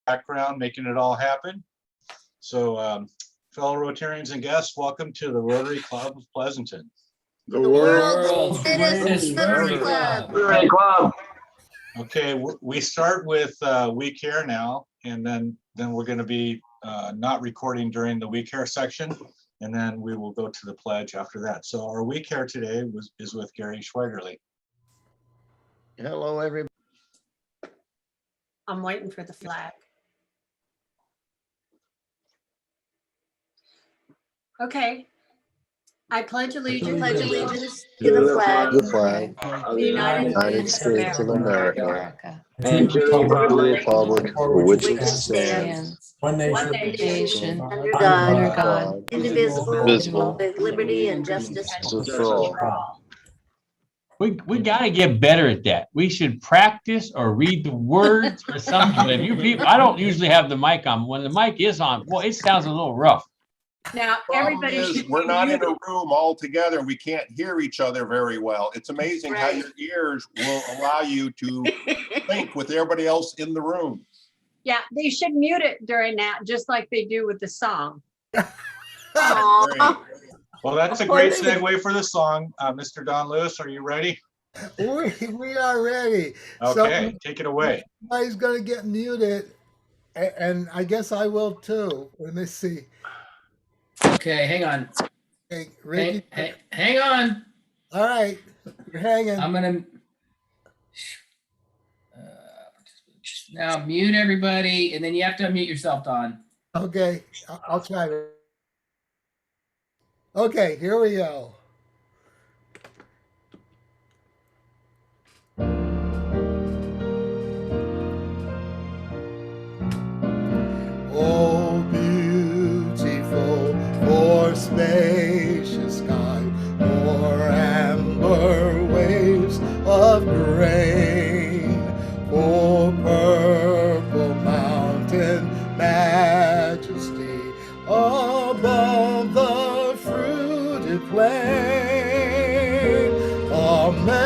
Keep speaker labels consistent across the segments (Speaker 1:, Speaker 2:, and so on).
Speaker 1: background, making it all happen. So fellow Rotarians and guests, welcome to the Rotary Club of Pleasanton.
Speaker 2: The world's greatest Rotary Club.
Speaker 1: Okay, we start with We Care now, and then we're going to be not recording during the We Care section, and then we will go to the pledge after that. So our We Care today is with Gary Schweigerle.
Speaker 2: Hello, everybody.
Speaker 3: I'm waiting for the flag. Okay. I pledge allegiance
Speaker 2: To the flag
Speaker 3: of the United
Speaker 2: States of America,
Speaker 4: and to
Speaker 2: the republic for which it
Speaker 4: stands,
Speaker 2: stands,
Speaker 4: one nation,
Speaker 2: under
Speaker 4: God,
Speaker 2: indivisible,
Speaker 4: with liberty and justice
Speaker 2: for all.
Speaker 5: We got to get better at that. We should practice or read the words or something. If you people, I don't usually have the mic on. When the mic is on, well, it sounds a little rough.
Speaker 3: Now, everybody should.
Speaker 6: We're not in a room all together. We can't hear each other very well. It's amazing how your ears will allow you to think with everybody else in the room.
Speaker 3: Yeah, they should mute it during that, just like they do with the song.
Speaker 6: Great.
Speaker 1: Well, that's a great segue for the song. Mr. Don Lewis, are you ready?
Speaker 7: We are ready.
Speaker 1: Okay, take it away.
Speaker 7: Somebody's going to get muted, and I guess I will too. Let me see.
Speaker 8: Okay, hang on.
Speaker 7: Hey, Ricky.
Speaker 8: Hang on.
Speaker 7: All right, you're hanging.
Speaker 8: I'm gonna now mute everybody, and then you have to unmute yourself, Don.
Speaker 7: Okay, I'll try to. Okay, here we go. Oh, beautiful, for spacious sky, for amber waves of grain, for purple mountain majesty above the fruited plain. America,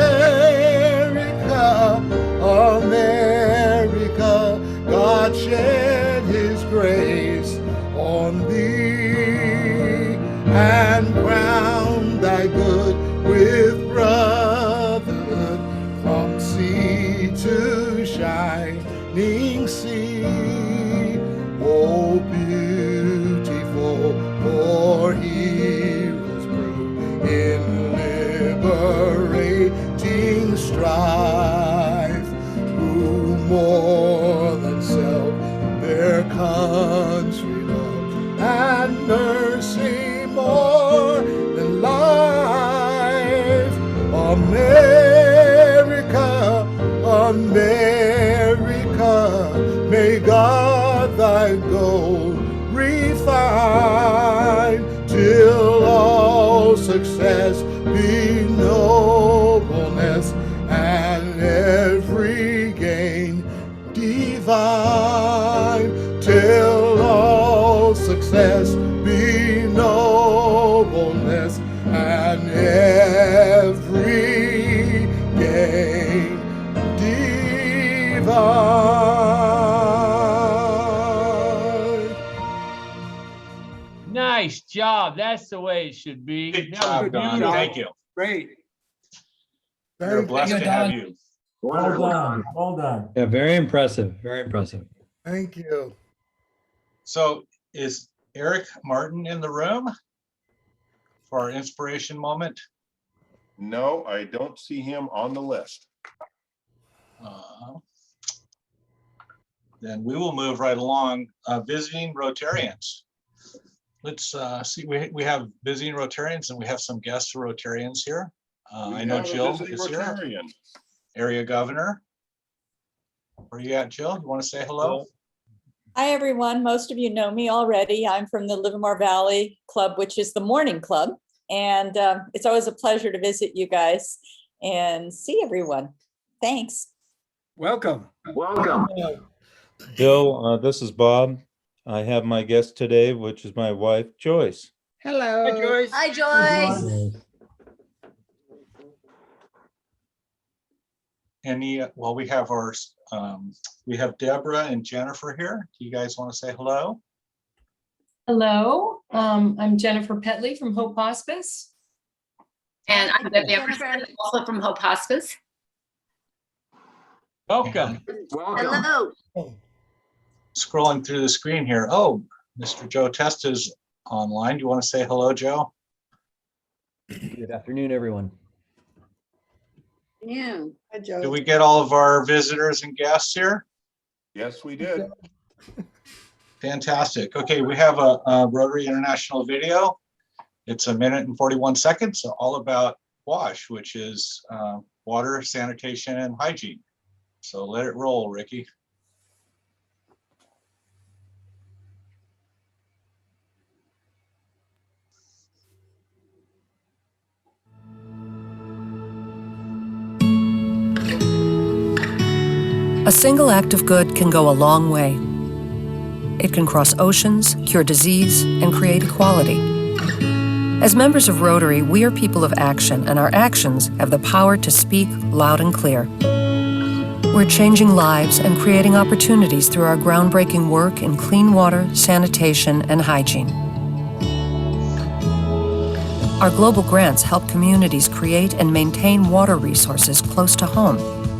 Speaker 7: America, God shed his grace on thee and crown thy good with brotherhood from sea to shining sea. Oh, beautiful, for heroes prove in liberating strife, who more than self their country love and mercy more than life. America, America, may God thy gold refine, till all success be nobleness and every gain divine, till all success be nobleness and every gain divine.
Speaker 5: Nice job. That's the way it should be.
Speaker 1: Good
Speaker 5: That was
Speaker 1: job, Don.
Speaker 5: beautiful.
Speaker 1: Thank you.
Speaker 8: Great.
Speaker 1: We're blessed to have you.
Speaker 4: Well done. Well done.
Speaker 9: Yeah, very impressive. Very impressive.
Speaker 7: Thank you.
Speaker 1: So is Eric Martin in the room for our inspiration moment?
Speaker 6: No, I don't see him on the list.
Speaker 1: Then we will move right along. Visiting Rotarians. Let's see, we have visiting Rotarians and we have some guest Rotarians here. I know Jill is here, area governor. Where you at, Jill? You want to say hello?
Speaker 10: Hi, everyone. Most of you know me already. I'm from the Livermore Valley Club, which is the morning club. And it's always a pleasure to visit you guys and see everyone. Thanks.
Speaker 8: Welcome.
Speaker 2: Welcome.
Speaker 9: Bill, this is Bob. I have my guest today, which is my wife, Joyce.
Speaker 8: Hello.
Speaker 3: Hi, Joyce.
Speaker 4: Hi, Joyce.
Speaker 1: well, we have we have Deborah and Jennifer here. Do you guys want to say hello?
Speaker 11: Hello, I'm Jennifer Petley from Hope Hospice.
Speaker 12: And I'm Debbie Everson, also from Hope Hospice.
Speaker 5: Welcome.
Speaker 12: Hello.
Speaker 1: Scrolling through the screen here. Oh, Mr. Joe Testa is online. Do you want to say hello, Joe?
Speaker 13: Good afternoon, everyone.
Speaker 12: Yeah.
Speaker 3: Hi, Joe.
Speaker 1: Did we get all of our visitors and guests here?
Speaker 6: Yes, we did.
Speaker 1: Fantastic. Okay, we have a Rotary International video. It's 1 minute and 41 seconds, all about WASH, which is water, sanitation, and hygiene. So let it roll, Ricky.
Speaker 14: A single act of good can go a long way. It can cross oceans, cure disease, and create equality. As members of Rotary, we are people of action, and our actions have the power to speak loud and clear. We're changing lives and creating opportunities through our groundbreaking work in clean water, sanitation, and hygiene. Our global grants help communities create and maintain water resources close to home,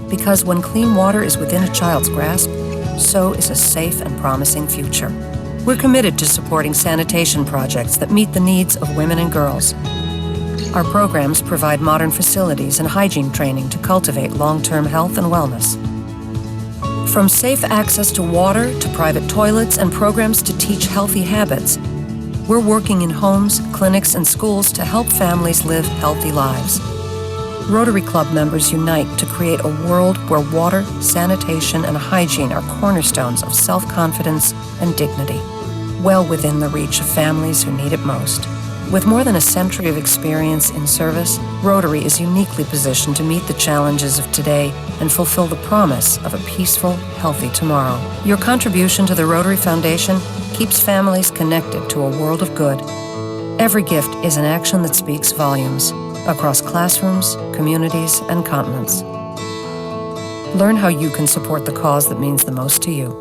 Speaker 14: because when clean water is within a child's grasp, so is a safe and promising future. We're committed to supporting sanitation projects that meet the needs of women and girls. Our programs provide modern facilities and hygiene training to cultivate long-term health and wellness. From safe access to water to private toilets and programs to teach healthy habits, we're working in homes, clinics, and schools to help families live healthy lives. Rotary Club members unite to create a world where water, sanitation, and hygiene are cornerstones of self-confidence and dignity, well within the reach of families who need it most. With more than a century of experience in service, Rotary is uniquely positioned to meet the challenges of today and fulfill the promise of a peaceful, healthy tomorrow. Your contribution to the Rotary Foundation keeps families connected to a world of good. Every gift is an action that speaks volumes, across classrooms, communities, and continents. Learn how you can support the cause that means the most to you.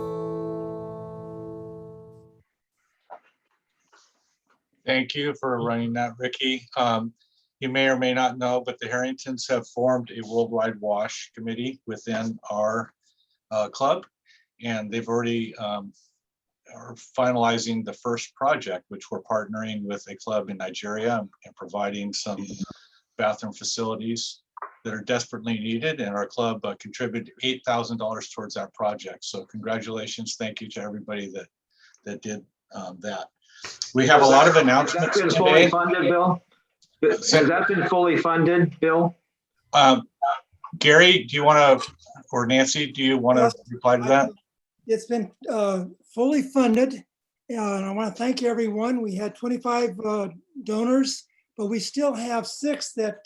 Speaker 1: Thank you for running that, Ricky. You may or may not know, but the Harringtons have formed a worldwide WASH committee within our club, and they've already are finalizing the first project, which we're partnering with a club in Nigeria and providing some bathroom facilities that are desperately needed, and our club contributed $8,000 towards that project. So congratulations, thank you to everybody that did that. We have a lot of announcements
Speaker 2: Has that been fully
Speaker 1: today.
Speaker 2: funded, Bill? Has that been fully funded, Bill?
Speaker 1: Gary, do you want to, or Nancy, do you want to reply to that?
Speaker 15: It's been fully funded, and I want to thank everyone. We had 25 donors, but we still have 6 that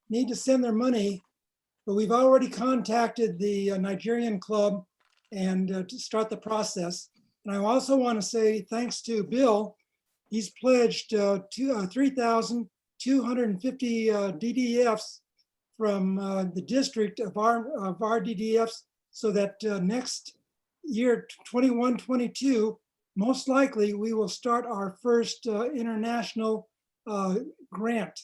Speaker 15: need to send their money. But we've already contacted the Nigerian club and to start the process. And I also want to say thanks to Bill. He's pledged 3,250 DDFs from the district of our DDFs, so that next year, 21-22, most likely we will start our first international grant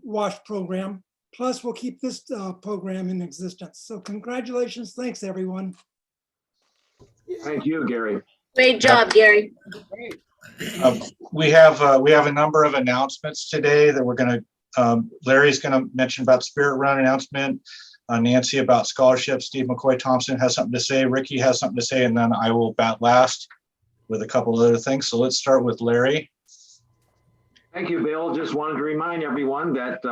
Speaker 15: WASH program. Plus, we'll keep this program in existence. So congratulations. Thanks, everyone.
Speaker 2: Thank you, Gary.
Speaker 12: Great job, Gary.
Speaker 1: We have a number of announcements today that we're going to, Larry's going to mention about Spirit Run announcement, Nancy about scholarships, Steve McCoy Thompson has something to say, Ricky has something to say, and then I will bat last with a couple of other things. So let's start with Larry.
Speaker 2: Thank you, Bill. Just wanted to remind everyone that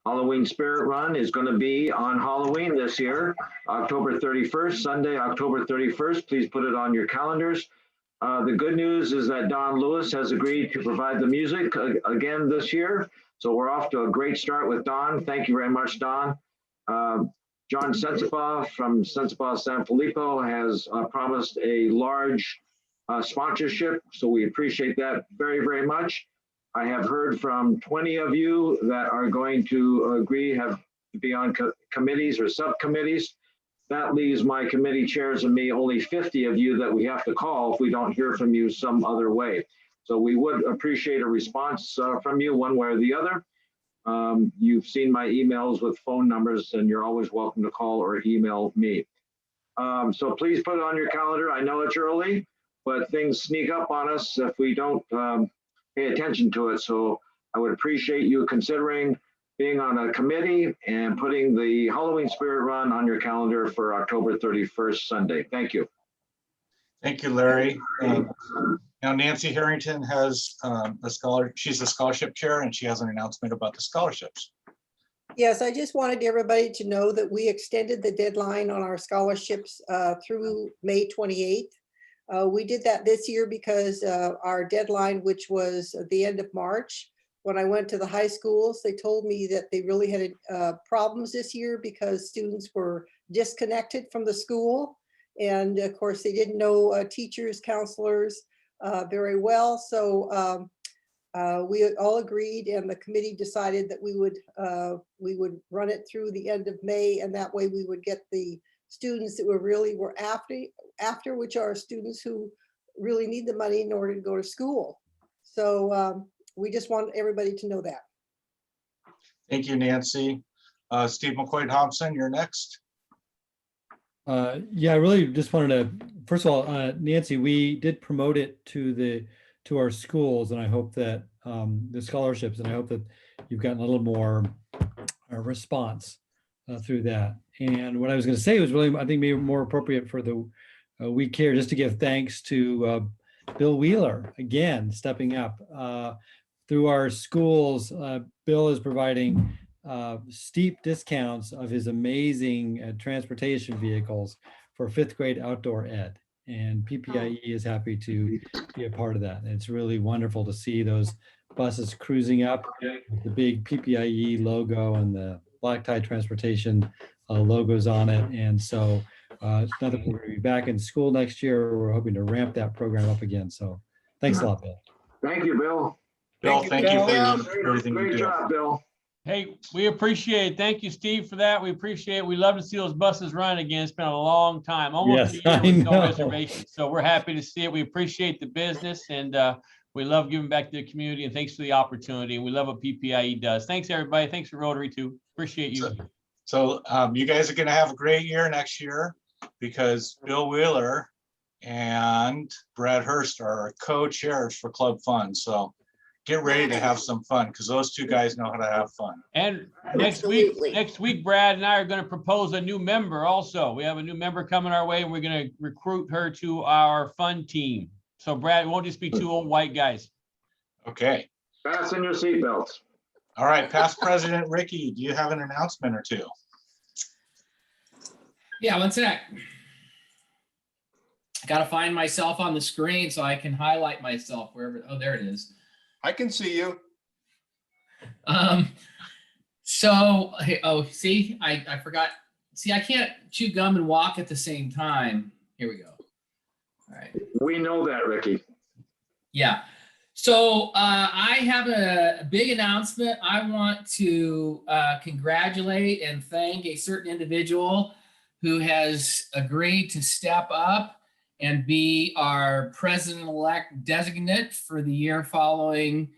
Speaker 2: Halloween Spirit Run is going to be on Halloween this year, October 31st, Sunday, October 31st. Please put it on your calendars. The good news is that Don Lewis has agreed to provide the music again this year. So we're off to a great start with Don. Thank you very much, Don. John Sensabaugh from Sensabaugh San Filippo has promised a large sponsorship. So we appreciate that very, very much. I have heard from 20 of you that are going to agree, have to be on committees or subcommittees. That leaves my committee chairs and me only 50 of you that we have to call if we don't hear from you some other way. So we would appreciate a response from you one way or the other. You've seen my emails with phone numbers, and you're always welcome to call or email me. So please put it on your calendar. I know it's early, but things sneak up on us if we don't pay attention to it. So I would appreciate you considering being on a committee and putting the Halloween Spirit Run on your calendar for October 31st, Sunday. Thank you.
Speaker 1: Thank you, Larry. Now Nancy Harrington has she's the scholarship chair, and she has an announcement about the scholarships.
Speaker 16: Yes, I just wanted everybody to know that we extended the deadline on our scholarships through May 28th. We did that this year because our deadline, which was at the end of March, when I went to the high schools, they told me that they really had problems this year because students were disconnected from the school. And of course, they didn't know teachers, counselors very well. So we all agreed, and the committee decided that we would run it through the end of May, and that way we would get the students that were after, which are students who really need the money in order to go to school. So we just want everybody to know that.
Speaker 1: Thank you, Nancy. Steve McCoy-Thompson, you're next.
Speaker 13: Yeah, I really just wanted to, first of all, Nancy, we did promote it to our schools, and I hope that the scholarships, and I hope that you've gotten a little more response through that. And what I was going to say was really, I think, maybe more appropriate for the week here, just to give thanks to Bill Wheeler, again, stepping up. Through our schools, Bill is providing steep discounts of his amazing transportation vehicles for 5th grade outdoor ed. And PPIE is happy to be a part of that. And it's really wonderful to see those buses cruising up with the big PPIE logo and the black tie transportation logos on it. And so it's not that we're going to be back in school next year. We're hoping to ramp that program up again. So thanks a lot, Bill.
Speaker 2: Thank you, Bill.
Speaker 1: Bill, thank you for everything you
Speaker 2: Great
Speaker 1: do.
Speaker 2: job, Bill.
Speaker 5: Hey, we appreciate it. Thank you, Steve, for that. We appreciate it. We love to see those buses run again. It's been a long time, almost
Speaker 13: Yes,
Speaker 5: a year with
Speaker 13: I
Speaker 5: no
Speaker 13: know.
Speaker 5: reservations. So we're happy to see it. We appreciate the business, and we love giving back to the community, and thanks for the opportunity. And we love what PPIE does. Thanks, everybody. Thanks for Rotary too. Appreciate you.
Speaker 1: So you guys are going to have a great year next year, because Bill Wheeler and Brad Hurst are our co-chairs for Club Fun. So get ready to have some fun, because those two guys know how to have fun.
Speaker 5: And next week, Brad and I are going to propose a new member also. We have a new member coming our way, and we're going to recruit her to our fun team. So Brad, it won't just be 2 old white guys.
Speaker 1: Okay.
Speaker 2: Fasten your seatbelts.
Speaker 1: All right, past President Ricky, do you have an announcement or two?
Speaker 8: Yeah, one sec. I gotta find myself on the screen so I can highlight myself wherever. Oh, there it is.
Speaker 6: I can see you.
Speaker 8: So, oh, see, I forgot. See, I can't chew gum and walk at the same time. Here we go. All right.
Speaker 2: We know that, Ricky.
Speaker 8: Yeah. So I have a big announcement. I want to congratulate and thank a certain individual who has agreed to step up and be our president-elect designate for the year following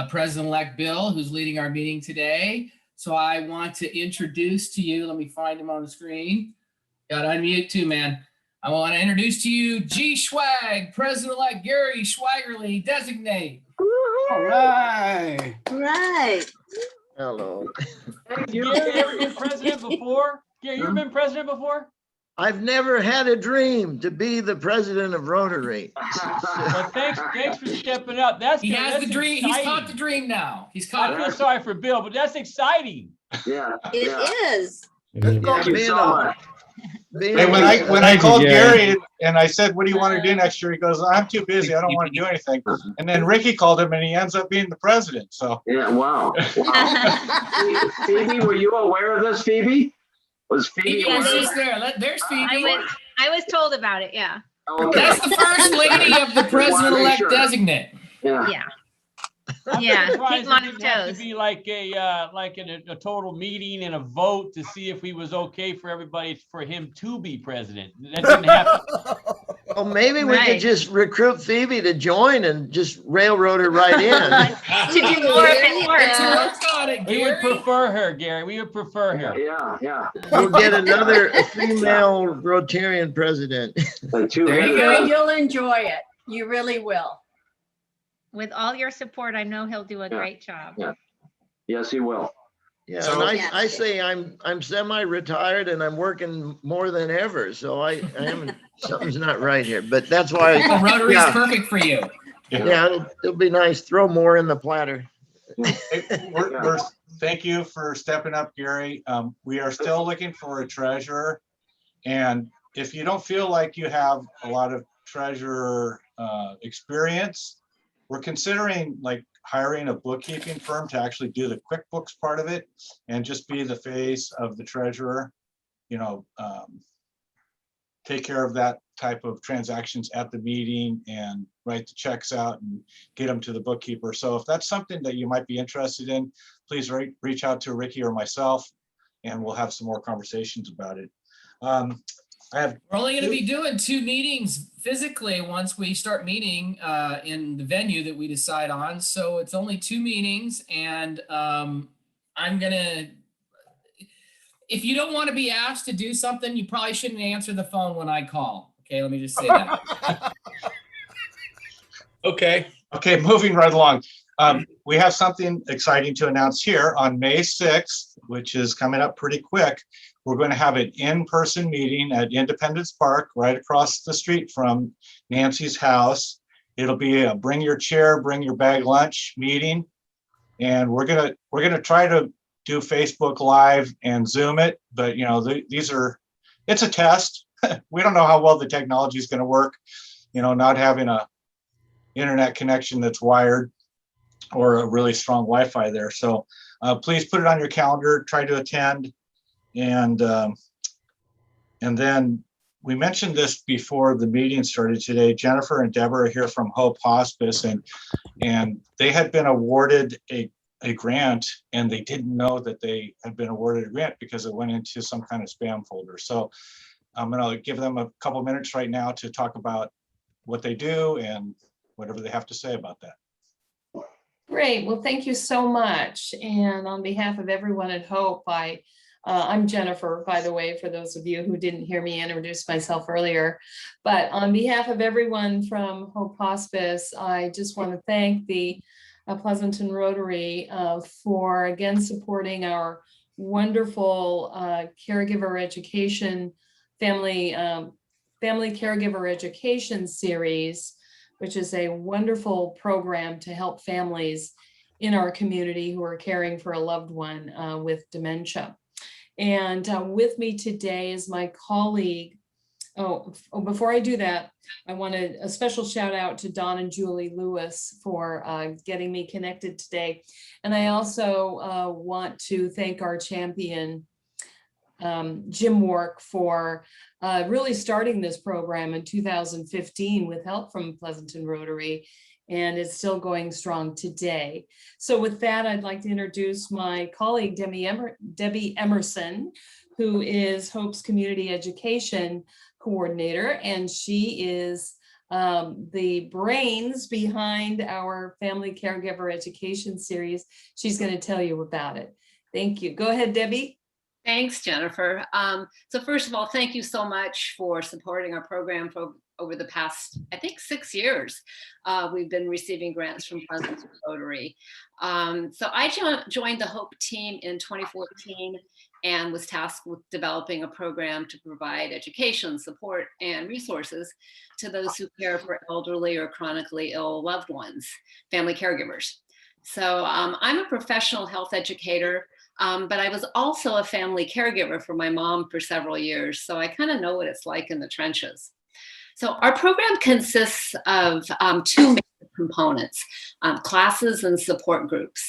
Speaker 8: President-elect Bill, who's leading our meeting today. So I want to introduce to you, let me find him on the screen. Got to unmute too, man. I want to introduce to you G. Schwag, President-elect Gary Schwagerly, designate.
Speaker 17: All right.
Speaker 4: Right.
Speaker 17: Hello.
Speaker 5: Gary, you ever been president before? Gary, you ever been president before?
Speaker 17: I've never had a dream to be the president of Rotary.
Speaker 5: Well, thanks for stepping up. That's
Speaker 8: He has
Speaker 5: that's
Speaker 8: the dream.
Speaker 5: exciting.
Speaker 8: He's caught the dream now. He's caught
Speaker 5: I feel
Speaker 8: it.
Speaker 5: sorry for Bill, but that's exciting.
Speaker 2: Yeah.
Speaker 4: It is.
Speaker 2: Thank you so much.
Speaker 1: Hey, when I called Gary and I said, what do you want to do next year? He goes, I'm too busy. I don't want to do anything. And then Ricky called him and he ends up being the president. So
Speaker 2: yeah, wow. Phoebe, were you aware of this, Phoebe? Was Phoebe
Speaker 8: Yeah,
Speaker 2: aware?
Speaker 8: she's there. There's Phoebe.
Speaker 12: I was told about it, yeah.
Speaker 2: Okay.
Speaker 8: That's the first lady of the president-elect designate.
Speaker 2: Yeah.
Speaker 12: Yeah. Yeah,
Speaker 5: Surprised
Speaker 12: keep him on
Speaker 5: it
Speaker 12: his
Speaker 5: didn't have to
Speaker 12: toes.
Speaker 5: be like a total meeting and a vote to see if he was okay for everybody, for him to be president. That didn't happen.
Speaker 17: Well, maybe we could
Speaker 12: Right.
Speaker 17: just recruit Phoebe to join and just railroad her right in.
Speaker 12: To do more of his work.
Speaker 8: Let's work on it,
Speaker 5: We would
Speaker 8: Gary.
Speaker 5: prefer her, Gary. We would prefer her.
Speaker 2: Yeah.
Speaker 17: We'll get another female Rotarian president.
Speaker 2: Like two
Speaker 8: There you
Speaker 2: headed-
Speaker 8: go.
Speaker 3: Gary, you'll enjoy it. You really will.
Speaker 12: With all your support, I know he'll do a
Speaker 2: Yeah.
Speaker 12: great job.
Speaker 2: Yeah. Yes, he will.
Speaker 17: Yeah,
Speaker 1: So-
Speaker 17: and I say I'm semi-retired and I'm working more than ever, so I am, something's not right here, but that's why,
Speaker 8: Well, Rotary's
Speaker 17: yeah,
Speaker 8: perfect for you.
Speaker 17: yeah, it'll be nice. Throw more in the platter.
Speaker 1: Hey, thank you for stepping up, Gary. We are still looking for a treasurer. And if you don't feel like you have a lot of treasurer experience, we're considering like hiring a bookkeeping firm to actually do the QuickBooks part of it and just be the face of the treasurer, take care of that type of transactions at the meeting and write the checks out and get them to the bookkeeper. So if that's something that you might be interested in, please reach out to Ricky or myself and we'll have some more conversations about it.
Speaker 8: We're only going to be doing 2 meetings physically once we start meeting in the venue that we decide on. So it's only 2 meetings, and I'm gonna. If you don't want to be asked to do something, you probably shouldn't answer the phone when I call. Okay, let me just say that.
Speaker 1: Okay, moving right along. We have something exciting to announce here on May 6th, which is coming up pretty quick. We're going to have an in-person meeting at Independence Park, right across the street from Nancy's house. It'll be a bring your chair, bring your bag lunch meeting. And we're gonna try to do Facebook Live and Zoom it, but it's a test. We don't know how well the technology is going to work, not having a internet connection that's wired or a really strong Wi-Fi there. So please put it on your calendar, try to attend. And then we mentioned this before the meeting started today. Jennifer and Deborah are here from Hope Hospice, and they had been awarded a grant, and they didn't know that they had been awarded a grant because it went into some kind of spam folder. So I'm going to give them a couple minutes right now to talk about what they do and whatever they have to say about that.
Speaker 11: Great. Well, thank you so much. And on behalf of everyone at Hope, I'm Jennifer, by the way, for those of you who didn't hear me introduce myself earlier. But on behalf of everyone from Hope Hospice, I just want to thank the Pleasanton Rotary for again supporting our wonderful caregiver education, family caregiver education series, which is a wonderful program to help families in our community who are caring for a loved one with dementia. And with me today is my colleague. Oh, before I do that, I want a special shout out to Don and Julie Lewis for getting me connected today. And I also want to thank our champion, Jim Wark, for really starting this program in 2015 with help from Pleasanton Rotary, and it's still going strong today. So with that, I'd like to introduce my colleague, Debbie Emerson, who is Hope's Community Education Coordinator, and she is the brains behind our Family Caregiver Education Series. She's going to tell you about it. Thank you. Go ahead, Debbie.
Speaker 12: Thanks, Jennifer. So first of all, thank you so much for supporting our program for over the past, I think, 6 years. We've been receiving grants from Pleasanton Rotary. So I joined the Hope team in 2014 and was tasked with developing a program to provide education, support, and resources to those who care for elderly or chronically ill loved ones, family caregivers. So I'm a professional health educator, but I was also a family caregiver for my mom for several years. So I kind of know what it's like in the trenches. So our program consists of 2 major components, classes and support groups.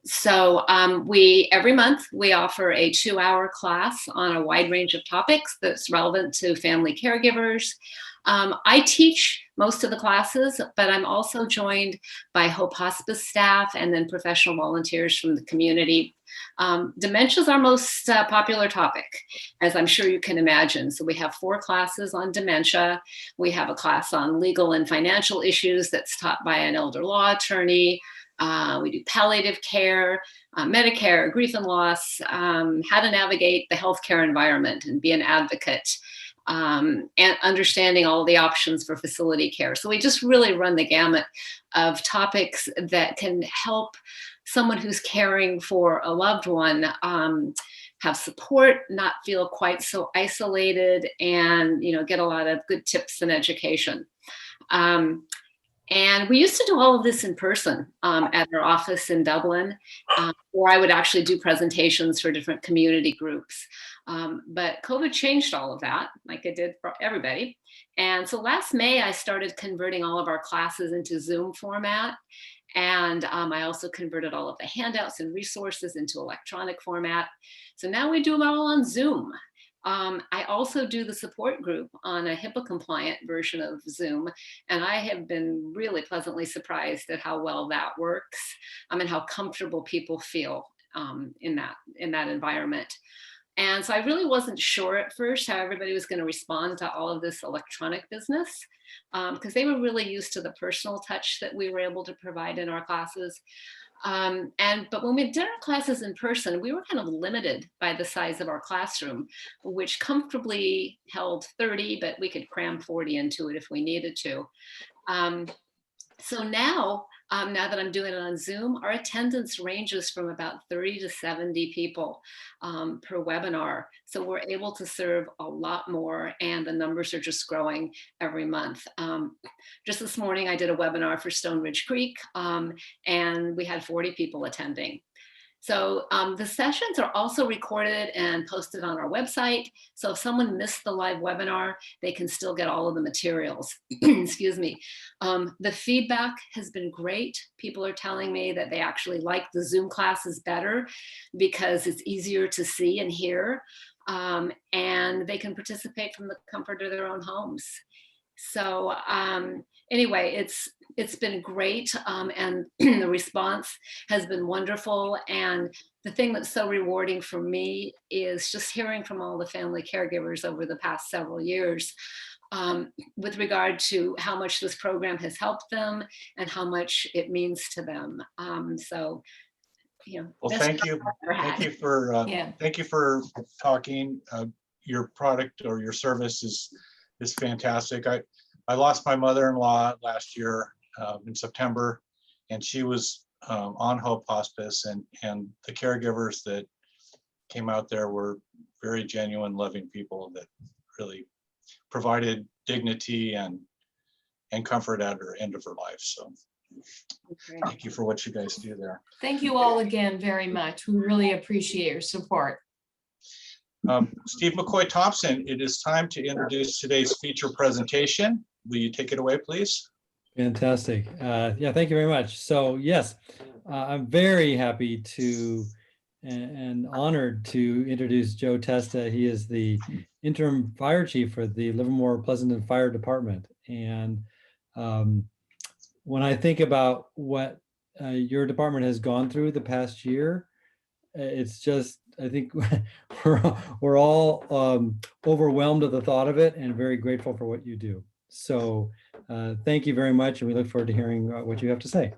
Speaker 12: So we every month we offer a 2-hour class on a wide range of topics that's relevant to family caregivers. I teach most of the classes, but I'm also joined by Hope Hospice staff and then professional volunteers from the community. Dementia is our most popular topic, as I'm sure you can imagine. So we have 4 classes on dementia. We have a class on legal and financial issues that's taught by an elder law attorney. We do palliative care, Medicare, grief and loss, how to navigate the healthcare environment and be an advocate, and understanding all the options for facility care. So we just really run the gamut of topics that can help someone who's caring for a loved one have support, not feel quite so isolated, and get a lot of good tips and education. And we used to do all of this in person at our office in Dublin, or I would actually do presentations for different community groups. But COVID changed all of that, like it did for everybody. And so last May, I started converting all of our classes into Zoom format. And I also converted all of the handouts and resources into electronic format. So now we do them all on Zoom. I also do the support group on a HIPAA compliant version of Zoom, and I have been really pleasantly surprised at how well that works and how comfortable people feel in that environment. And so I really wasn't sure at first how everybody was going to respond to all of this electronic business, because they were really used to the personal touch that we were able to provide in our classes. But when we did our classes in person, we were kind of limited by the size of our classroom, which comfortably held 30, but we could cram 40 into it if we needed to. So now that I'm doing it on Zoom, our attendance ranges from about 30 to 70 people per webinar. So we're able to serve a lot more, and the numbers are just growing every month. Just this morning, I did a webinar for Stone Ridge Creek, and we had 40 people attending. So the sessions are also recorded and posted on our website. So if someone missed the live webinar, they can still get all of the materials. Excuse me. The feedback has been great. People are telling me that they actually like the Zoom classes better because it's easier to see and hear, and they can participate from the comfort of their own homes. So anyway, it's been great, and the response has been wonderful. And the thing that's so rewarding for me is just hearing from all the family caregivers over the past several years with regard to how much this program has helped them and how much it means to them.
Speaker 1: Well, thank you. Thank you for talking. Your product or your service is fantastic. I lost my mother-in-law last year in September, and she was on Hope Hospice, and the caregivers that came out there were very genuine, loving people that really provided dignity and comfort at her end of her life. So thank you for what you guys do there.
Speaker 11: Thank you all again very much. We really appreciate your support.
Speaker 1: Steve McCoy Thompson, it is time to introduce today's feature presentation. Will you take it away, please?
Speaker 13: Fantastic. Yeah, thank you very much. So yes, I'm very happy to and honored to introduce Joe Testa. He is the interim fire chief for the Livermore Pleasanton Fire Department. And when I think about what your department has gone through the past year, it's just, I think we're all overwhelmed at the thought of it and very grateful for what you do. So thank you very much, and we look forward to hearing what you have to say.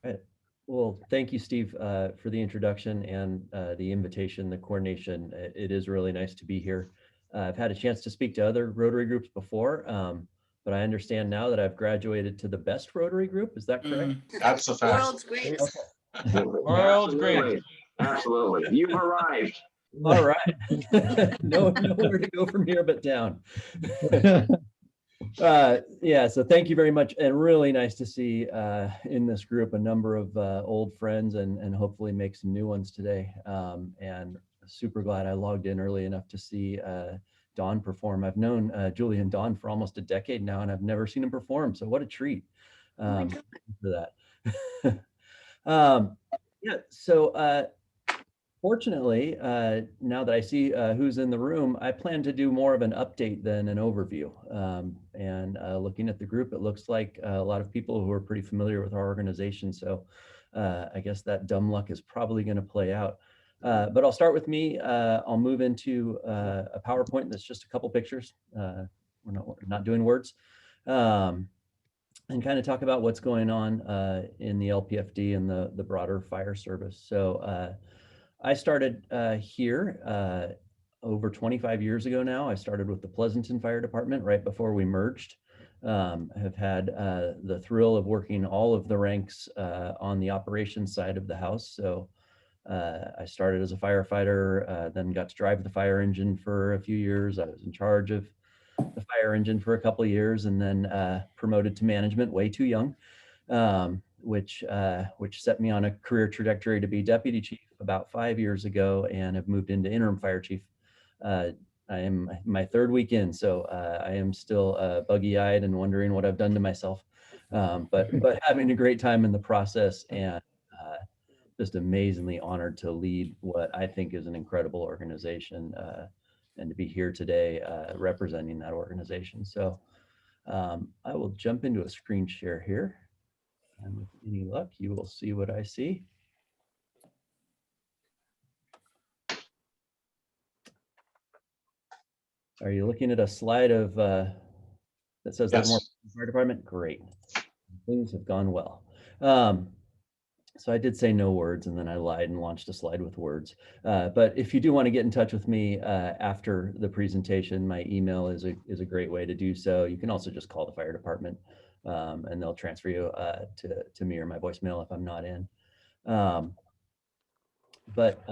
Speaker 18: Right. Well, thank you, Steve, for the introduction and the invitation, the coordination. It is really nice to be here. I've had a chance to speak to other Rotary groups before, but I understand now that I've graduated to the best Rotary group. Is that correct?
Speaker 1: That's a fact.
Speaker 4: World's greatest.
Speaker 5: World's greatest.
Speaker 2: Absolutely. You've arrived.
Speaker 18: All right. Nowhere to go from here but down. Yeah, so thank you very much, and really nice to see in this group a number of old friends and hopefully make some new ones today. And super glad I logged in early enough to see Dawn perform. I've known Julie and Dawn for almost a decade now, and I've never seen him perform, so what a treat for that. Yeah, so fortunately, now that I see who's in the room, I plan to do more of an update than an overview. And looking at the group, it looks like a lot of people who are pretty familiar with our organization. So I guess that dumb luck is probably going to play out. But I'll start with me. I'll move into a PowerPoint that's just a couple pictures. We're not doing words. And kind of talk about what's going on in the LPFD and the broader fire service. So I started here over 25 years ago now. I started with the Pleasanton Fire Department right before we merged. I have had the thrill of working all of the ranks on the operations side of the house. So I started as a firefighter, then got to drive the fire engine for a few years. I was in charge of the fire engine for a couple of years, and then promoted to management way too young, which set me on a career trajectory to be deputy chief about 5 years ago, and have moved into interim fire chief. I am my third week in, so I am still buggy-eyed and wondering what I've done to myself, but having a great time in the process, and just amazingly honored to lead what I think is an incredible organization, and to be here today representing that organization. So I will jump into a screen share here, and with any luck, you will see what I see. Are you looking at a slide of that says Livermore Fire Department? Great, things have gone well. So I did say no words, and then I lied and launched a slide with words. But if you do want to get in touch with me after the presentation, my email is a great way to do so. You can also just call the fire department, and they'll transfer you to me or my voicemail if I'm not in. But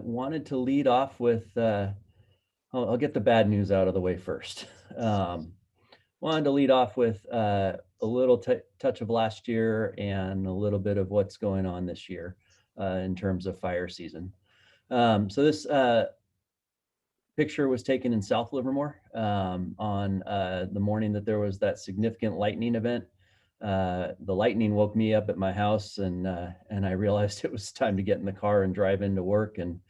Speaker 18: wanted to lead off with, I'll get the bad news out of the way first. Wanted to lead off with a little touch of last year and a little bit of what's going on this year in terms of fire season. So this picture was taken in South Livermore on the morning that there was that significant lightning event. The lightning woke me up at my house, and I realized it was time to get in the car and drive into work. And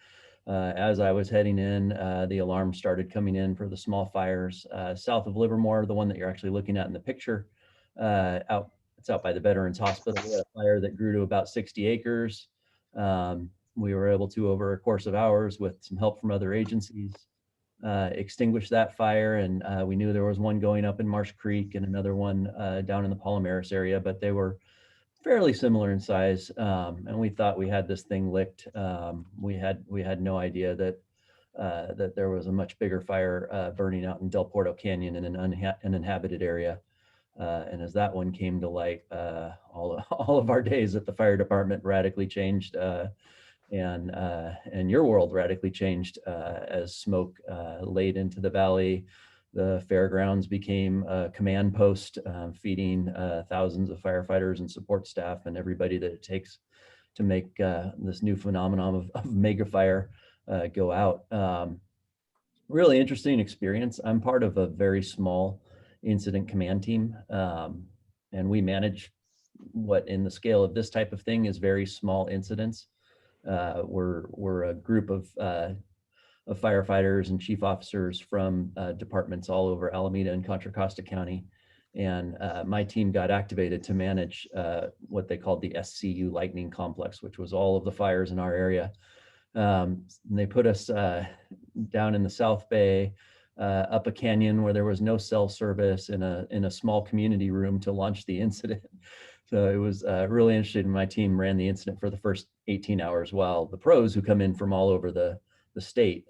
Speaker 18: as I was heading in, the alarm started coming in for the small fires south of Livermore, the one that you're actually looking at in the picture. It's out by the Veterans Hospital. We had a fire that grew to about 60 acres. We were able to, over a course of hours, with some help from other agencies, extinguish that fire. And we knew there was one going up in Marsh Creek and another one down in the Palomares area, but they were fairly similar in size, and we thought we had this thing licked. We had no idea that that there was a much bigger fire burning out in Del Porto Canyon in an uninhabited area. And as that one came to light, all of our days at the fire department radically changed, and your world radically changed as smoke laid into the valley. The fairgrounds became a command post, feeding thousands of firefighters and support staff and everybody that it takes to make this new phenomenon of mega fire go out. Really interesting experience. I'm part of a very small incident command team, and we manage what in the scale of this type of thing is very small incidents. We're a group of firefighters and chief officers from departments all over Alameda and Contra Costa County. And my team got activated to manage what they called the SCU Lightning Complex, which was all of the fires in our area. And they put us down in the South Bay, up a canyon where there was no cell service, in a small community room to launch the incident. So it was really interesting. My team ran the incident for the first 18 hours while the pros who come in from all over the state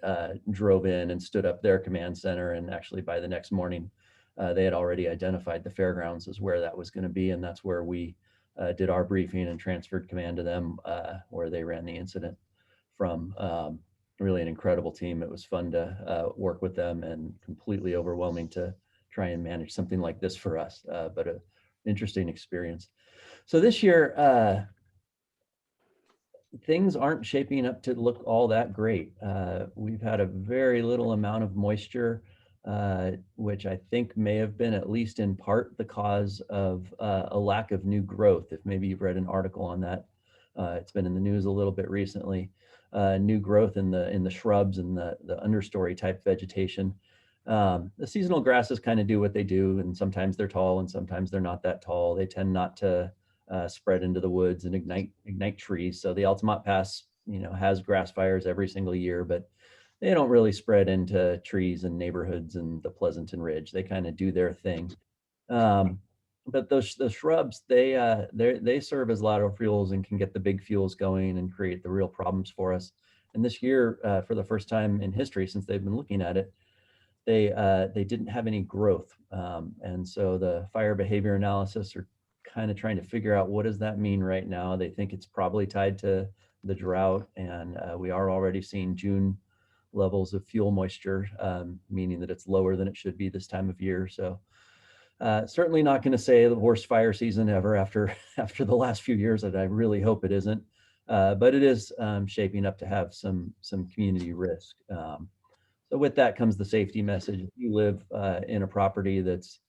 Speaker 18: drove in and stood up their command center. And actually by the next morning, they had already identified the fairgrounds as where that was going to be. And that's where we did our briefing and transferred command to them, where they ran the incident from. Really an incredible team. It was fun to work with them, and completely overwhelming to try and manage something like this for us, but an interesting experience. So this year, things aren't shaping up to look all that great. We've had a very little amount of moisture, which I think may have been, at least in part, the cause of a lack of new growth. If maybe you've read an article on that It's been in the news a little bit recently. New growth in the shrubs and the understory type vegetation. The seasonal grasses kind of do what they do, and sometimes they're tall and sometimes they're not that tall. They tend not to spread into the woods and ignite trees. So the Altamont Pass, has grass fires every single year, but they don't really spread into trees and neighborhoods and the Pleasanton Ridge. They kind of do their thing. But the shrubs, they serve as lateral fuels and can get the big fuels going and create the real problems for us. And this year, for the first time in history since they've been looking at it, they didn't have any growth. And so the fire behavior analysis are kind of trying to figure out, what does that mean right now? They think it's probably tied to the drought, and we are already seeing June levels of fuel moisture, meaning that it's lower than it should be this time of year. So certainly not going to say the worst fire season ever after the last few years, and I really hope it isn't. But it is shaping up to have some community risk. So with that comes the safety message. If you live in a property that's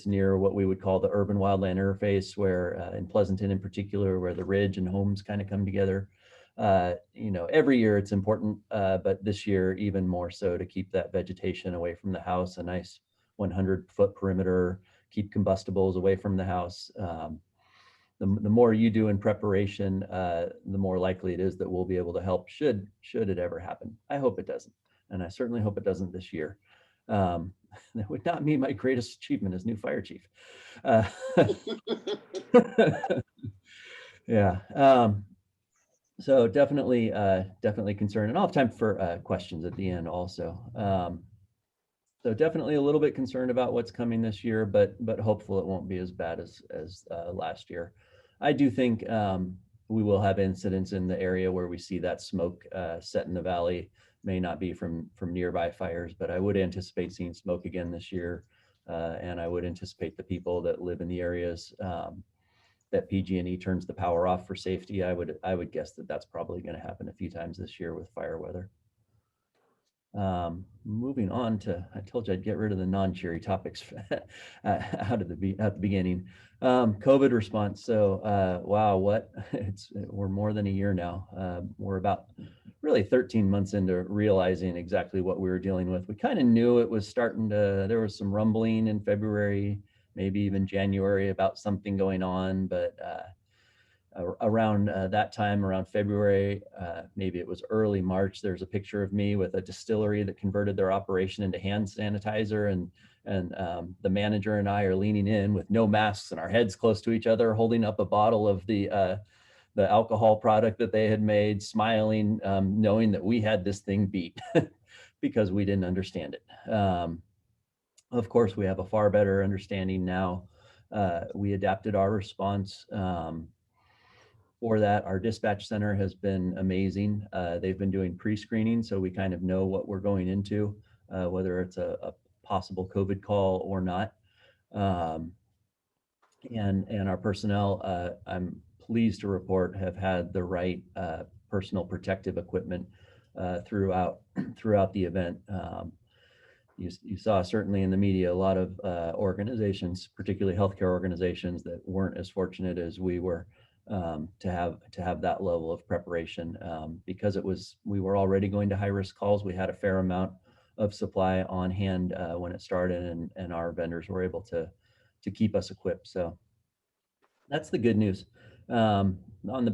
Speaker 18: near what we would call the urban wildland interface, where in Pleasanton in particular, where the ridge and homes kind of come together, every year it's important, but this year even more so, to keep that vegetation away from the house, a nice 100-foot perimeter, keep combustibles away from the house. The more you do in preparation, the more likely it is that we'll be able to help should it ever happen. I hope it doesn't, and I certainly hope it doesn't this year. That would not be my greatest achievement as new fire chief. Yeah. So definitely concerned, and I'll have time for questions at the end also. So definitely a little bit concerned about what's coming this year, but hopeful it won't be as bad as last year. I do think we will have incidents in the area where we see that smoke set in the valley. May not be from nearby fires, but I would anticipate seeing smoke again this year, and I would anticipate the people that live in the areas that PG&E turns the power off for safety. I would guess that that's probably going to happen a few times this year with fire weather. Moving on to, I told you I'd get rid of the non-cheery topics out at the beginning. COVID response. So wow, we're more than a year now. We're about really 13 months into realizing exactly what we were dealing with. We kind of knew it was starting to, there was some rumbling in February, maybe even January, about something going on, but around that time, around February, maybe it was early March, there's a picture of me with a distillery that converted their operation into hand sanitizer, and the manager and I are leaning in with no masks and our heads close to each other, holding up a bottle of the alcohol product that they had made, smiling, knowing that we had this thing beat because we didn't understand it. Of course, we have a far better understanding now. We adapted our response. For that, our dispatch center has been amazing. They've been doing pre-screening, so we kind of know what we're going into, whether it's a possible COVID call or not. And our personnel, I'm pleased to report, have had the right personal protective equipment throughout the event. You saw certainly in the media a lot of organizations, particularly healthcare organizations, that weren't as fortunate as we were to have that level of preparation, because we were already going to high risk calls. We had a fair amount of supply on hand when it started, and our vendors were able to keep us equipped. So that's the good news. On the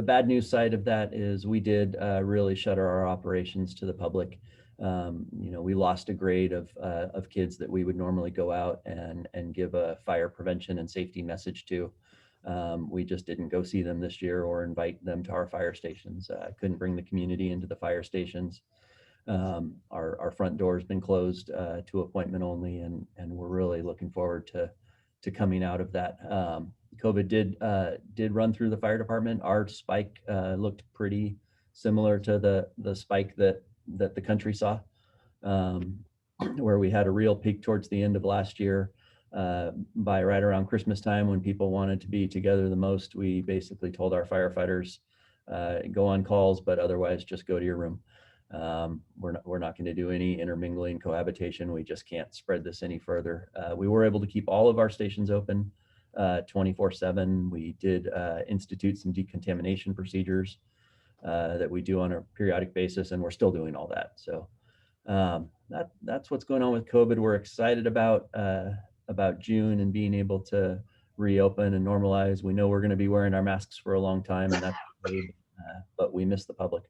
Speaker 18: bad news side of that is we did really shutter our operations to the public. We lost a grade of kids that we would normally go out and give a fire prevention and safety message to. We just didn't go see them this year or invite them to our fire stations. Couldn't bring the community into the fire stations. Our front door has been closed to appointment only, and we're really looking forward to coming out of that. COVID did run through the fire department. Our spike looked pretty similar to the spike that the country saw, where we had a real peak towards the end of last year. By right around Christmas time, when people wanted to be together the most, we basically told our firefighters, go on calls, but otherwise just go to your room. We're not going to do any intermingling, cohabitation. We just can't spread this any further. We were able to keep all of our stations open. 24/7. We did institute some decontamination procedures that we do on a periodic basis, and we're still doing all that. So that's what's going on with COVID. We're excited about June and being able to reopen and normalize. We know we're going to be wearing our masks for a long time, and that's great, but we miss the public.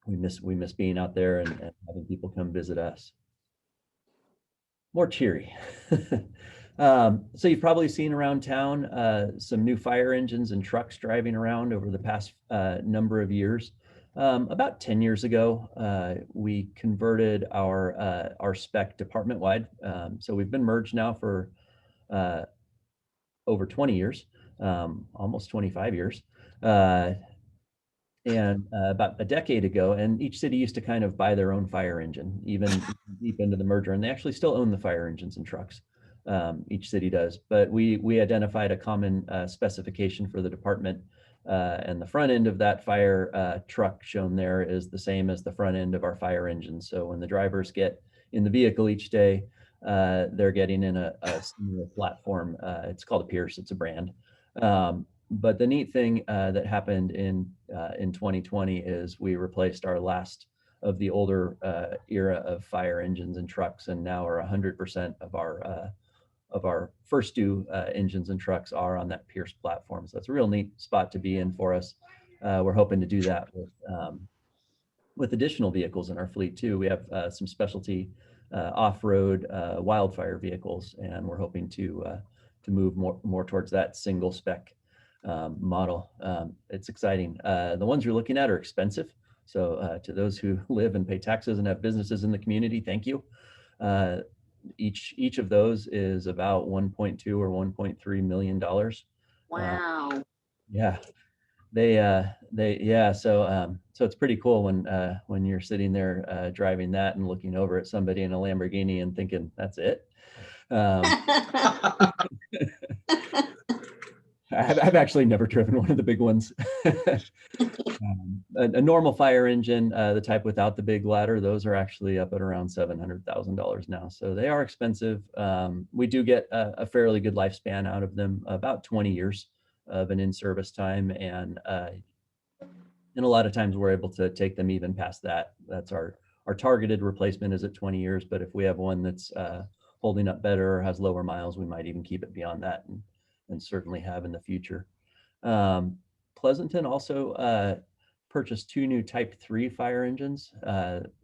Speaker 18: We miss being out there and having people come visit us. More cheery. So you've probably seen around town some new fire engines and trucks driving around over the past number of years. About 10 years ago, we converted our spec department-wide. So we've been merged now for over 20 years, almost 25 years. And about a decade ago, and each city used to kind of buy their own fire engine, even deep into the merger, and they actually still own the fire engines and trucks. Each city does, but we identified a common specification for the department, and the front end of that fire truck shown there is the same as the front end of our fire engine. So when the drivers get in the vehicle each day, they're getting in a similar platform. It's called a Pierce, it's a brand. But the neat thing that happened in 2020 is we replaced our last of the older era of fire engines and trucks, and now are 100% of our first two engines and trucks are on that Pierce platform. So it's a real neat spot to be in for us. We're hoping to do that with additional vehicles in our fleet too. We have some specialty off-road wildfire vehicles, and we're hoping to move more towards that single spec model. It's exciting. The ones you're looking at are expensive. So to those who live and pay taxes and have businesses in the community, thank you. Each of those is about 1.2 or 1.3 million dollars.
Speaker 4: Wow.
Speaker 18: Yeah, so it's pretty cool when you're sitting there driving that and looking over at somebody in a Lamborghini and thinking, that's it. I've actually never driven one of the big ones. A normal fire engine, the type without the big ladder, those are actually up at around $700,000 now. So they are expensive. We do get a fairly good lifespan out of them, about 20 years of an in-service time. And a lot of times we're able to take them even past that. That's our targeted replacement is at 20 years. But if we have one that's holding up better or has lower miles, we might even keep it beyond that, and certainly have in the future. Pleasanton also purchased 2 new Type 3 fire engines.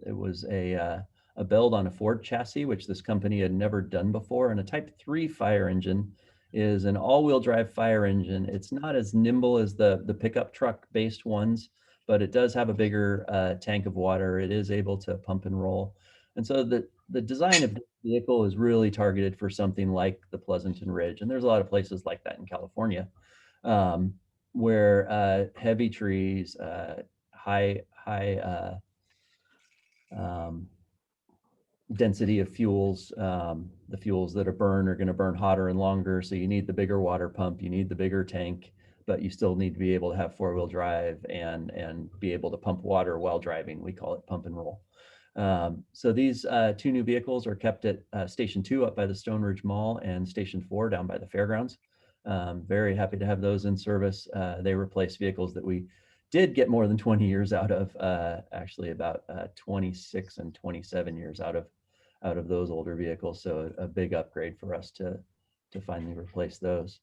Speaker 18: It was a build on a Ford chassis, which this company had never done before. And a Type 3 fire engine is an all-wheel drive fire engine. It's not as nimble as the pickup truck-based ones, but it does have a bigger tank of water. It is able to pump and roll. And so the design of the vehicle is really targeted for something like the Pleasanton Ridge. And there's a lot of places like that in California, where heavy trees, high density of fuels, the fuels that are going to burn hotter and longer. So you need the bigger water pump, you need the bigger tank, but you still need to be able to have 4-wheel drive and be able to pump water while driving. We call it pump and roll. So these 2 new vehicles are kept at Station 2 up by the Stone Ridge Mall and Station 4 down by the fairgrounds. Very happy to have those in service. They replace vehicles that we did get more than 20 years out of, actually about 26 and 27 years out of those older vehicles. So a big upgrade for us to finally replace those.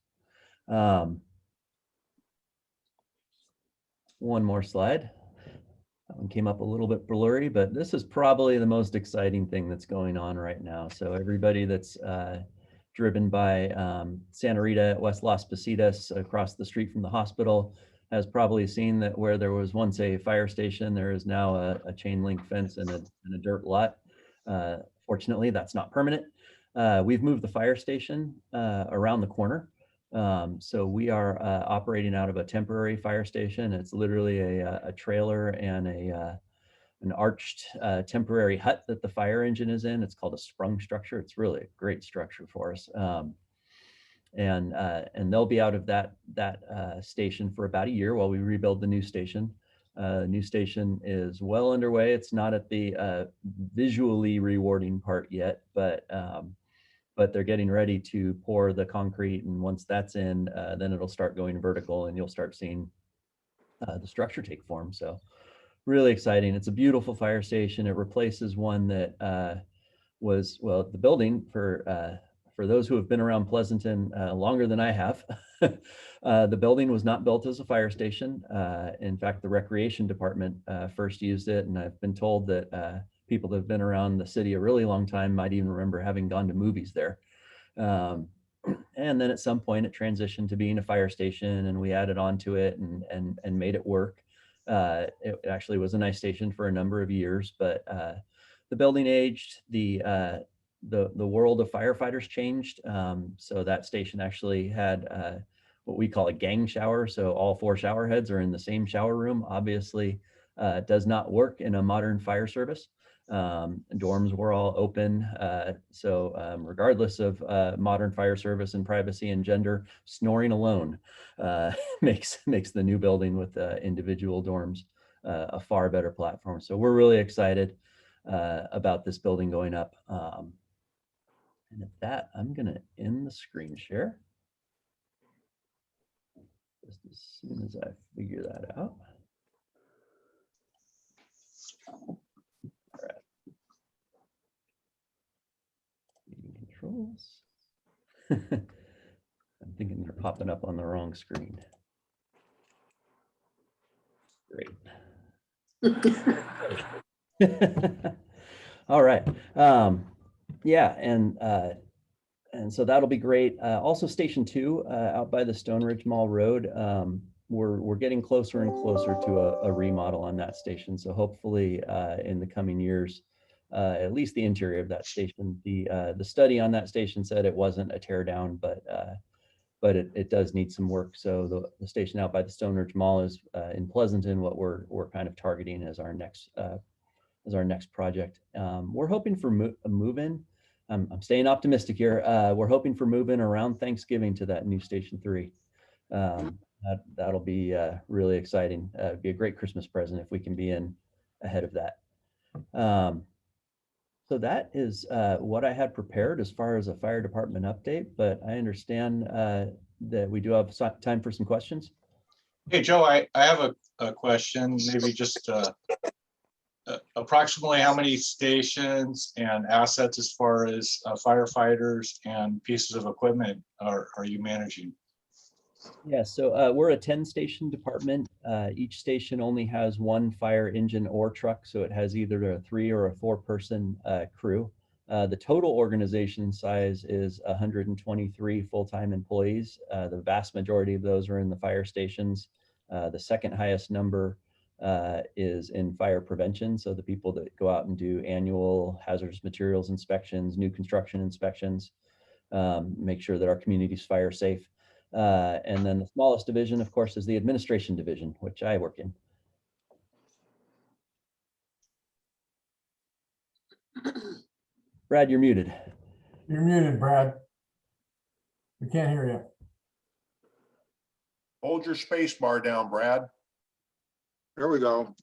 Speaker 18: One more slide. That one came up a little bit blurry, but this is probably the most exciting thing that's going on right now. So everybody that's driven by Santa Rita at West Las Positas across the street from the hospital has probably seen that where there was once a fire station, there is now a chain link fence and a dirt lot. Fortunately, that's not permanent. We've moved the fire station around the corner. So we are operating out of a temporary fire station. It's literally a trailer and an arched temporary hut that the fire engine is in. It's called a sprung structure. It's really a great structure for us. And they'll be out of that station for about a year while we rebuild the new station. New station is well underway. It's not at the visually rewarding part yet, but but they're getting ready to pour the concrete. And once that's in, then it'll start going vertical and you'll start seeing the structure take form. So really exciting. It's a beautiful fire station. It replaces one that was, well, the building for those who have been around Pleasanton longer than I have, the building was not built as a fire station. In fact, the recreation department first used it. And I've been told that people that have been around the city a really long time might even remember having gone to movies there. And then at some point it transitioned to being a fire station, and we added on to it and made it work. It actually was a nice station for a number of years, but the building aged, the world of firefighters changed. So that station actually had what we call a gang shower. So all 4 shower heads are in the same shower room. Obviously, does not work in a modern fire service. Dorms were all open. So regardless of modern fire service and privacy and gender, snoring alone makes the new building with individual dorms a far better platform. So we're really excited about this building going up. And at that, I'm going to end the screen share just as soon as I figure that out. All right. Meeting controls. I'm thinking they're popping up on the wrong screen. Great. All right. Yeah, and so that'll be great. Also, Station 2 out by the Stone Ridge Mall Road. We're getting closer and closer to a remodel on that station. So hopefully in the coming years, at least the interior of that station. The study on that station said it wasn't a tear down, but it does need some work. So the station out by the Stone Ridge Mall is in Pleasanton, what we're kind of targeting as our next project. We're hoping for a move-in. I'm staying optimistic here. We're hoping for move-in around Thanksgiving to that new Station 3. That'll be really exciting. It'd be a great Christmas present if we can be in ahead of that. So that is what I had prepared as far as a fire department update, but I understand that we do have time for some questions.
Speaker 1: Hey, Joe, I have a question, maybe just approximately how many stations and assets as far as firefighters and pieces of equipment are you managing?
Speaker 18: Yeah, so we're a 10-station department. Each station only has 1 fire engine or truck, so it has either a 3 or a 4-person crew. The total organization size is 123 full-time employees. The vast majority of those are in the fire stations. The second highest number is in fire prevention, so the people that go out and do annual hazardous materials inspections, new construction inspections, make sure that our community's fire safe. And then the smallest division, of course, is the administration division, which I work in. Brad, you're muted.
Speaker 19: You're muted, Brad. We can't hear you.
Speaker 6: Hold your space bar down, Brad.
Speaker 20: There we go.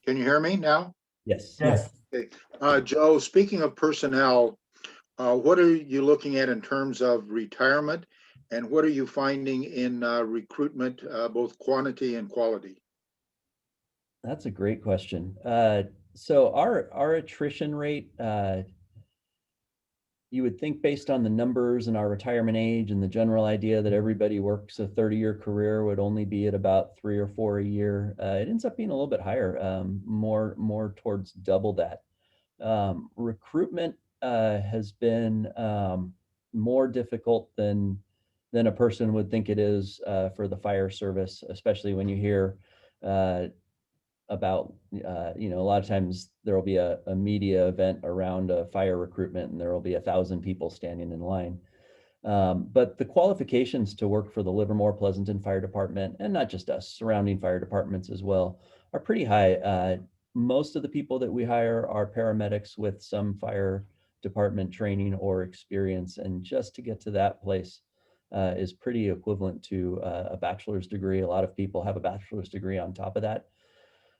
Speaker 20: Can you hear me now?
Speaker 18: Yes.
Speaker 19: Yes.
Speaker 20: Okay. Joe, speaking of personnel, what are you looking at in terms of retirement, and what are you finding in recruitment, both quantity and quality?
Speaker 18: That's a great question. So our attrition rate, you would think based on the numbers and our retirement age and the general idea that everybody works a 30-year career would only be at about 3 or 4 a year. It ends up being a little bit higher, more towards double that. Recruitment has been more difficult than a person would think it is for the fire service, especially when you hear about, a lot of times there will be a media event around a fire recruitment and there will be 1,000 people standing in line. But the qualifications to work for the Livermore Pleasanton Fire Department, and not just us, surrounding fire departments as well, are pretty high. Most of the people that we hire are paramedics with some fire department training or experience. And just to get to that place is pretty equivalent to a bachelor's degree. A lot of people have a bachelor's degree on top of that.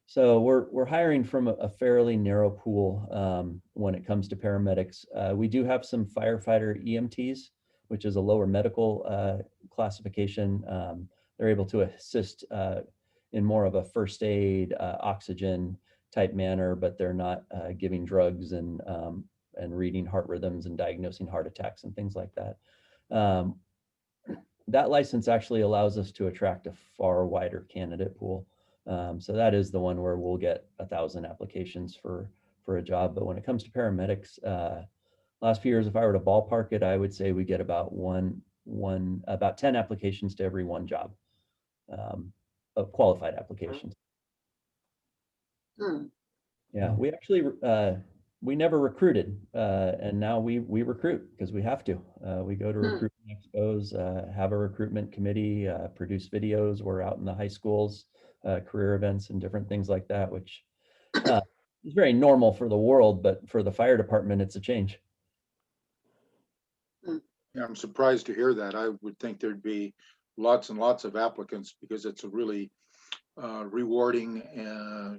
Speaker 18: So we're hiring from a fairly narrow pool when it comes to paramedics. We do have some firefighter EMTs, which is a lower medical classification. They're able to assist in more of a first aid, oxygen type manner, but they're not giving drugs and reading heart rhythms and diagnosing heart attacks and things like that. That license actually allows us to attract a far wider candidate pool. So that is the one where we'll get 1,000 applications for a job. But when it comes to paramedics, last few years, if I were to ballpark it, I would say we get about about 10 applications to every one job of qualified applications. Yeah, we actually we never recruited, and now we recruit because we have to. We go to recruitment expos, have a recruitment committee, produce videos. We're out in the high schools, career events, and different things like that, which is very normal for the world, but for the fire department, it's a change.
Speaker 20: Yeah, I'm surprised to hear that. I would think there'd be lots and lots of applicants because it's a really rewarding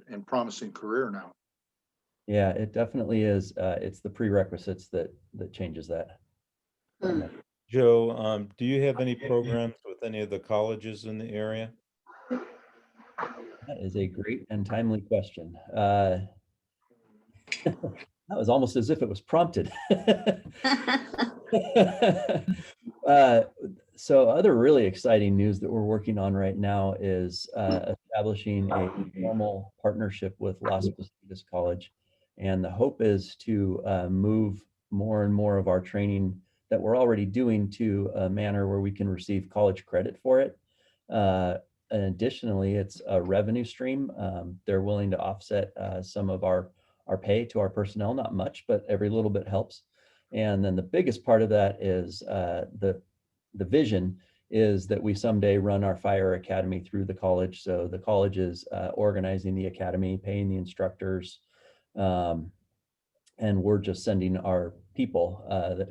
Speaker 20: and promising career now.
Speaker 18: Yeah, it definitely is. It's the prerequisites that changes that.
Speaker 9: Joe, do you have any programs with any of the colleges in the area?
Speaker 18: That is a great and timely question. That was almost as if it was prompted. So other really exciting news that we're working on right now is establishing a formal partnership with Las Positas College. And the hope is to move more and more of our training that we're already doing to a manner where we can receive college credit for it. And additionally, it's a revenue stream. They're willing to offset some of our pay to our personnel, not much, but every little bit helps. And then the biggest part of that is the vision is that we someday run our fire academy through the college. So the college is organizing the academy, paying the instructors, and we're just sending our people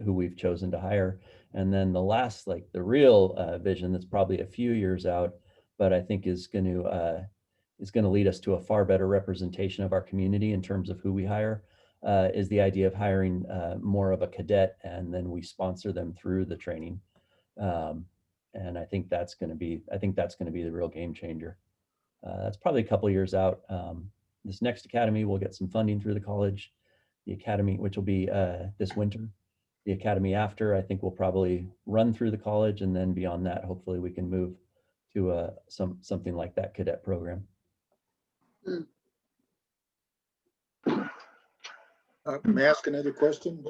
Speaker 18: who we've chosen to hire. And then the last, like the real vision that's probably a few years out, but I think is going to lead us to a far better representation of our community in terms of who we hire, is the idea of hiring more of a cadet, and then we sponsor them through the training. And I think that's going to be the real game changer. That's probably a couple of years out. This next academy will get some funding through the college. The academy, which will be this winter. The academy after, I think, will probably run through the college, and then beyond that, hopefully we can move to something like that cadet program.
Speaker 20: May I ask another question?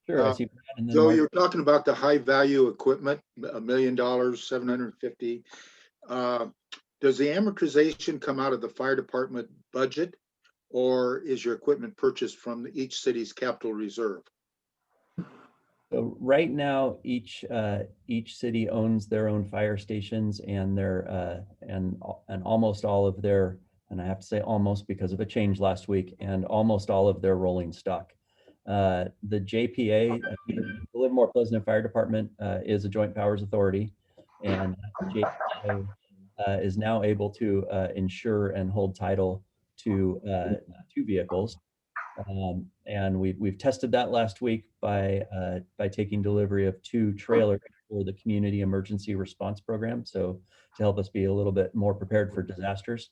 Speaker 18: Sure. I see Brad, and then
Speaker 20: Joe,
Speaker 18: Mark.
Speaker 20: you're talking about the high value equipment, $1 million, 750. Does the amortization come out of the fire department budget, or is your equipment purchased from each city's capital reserve?
Speaker 18: So right now, each city owns their own fire stations, and their and almost all of their, and I have to say almost because of a change last week, and almost all of their rolling stock. The JPA, the Livermore Pleasanton Fire Department, is a joint powers authority, and the JPA is now able to insure and hold title to 2 vehicles. And we've tested that last week by taking delivery of 2 trailers for the Community Emergency Response Program, so to help us be a little bit more prepared for disasters.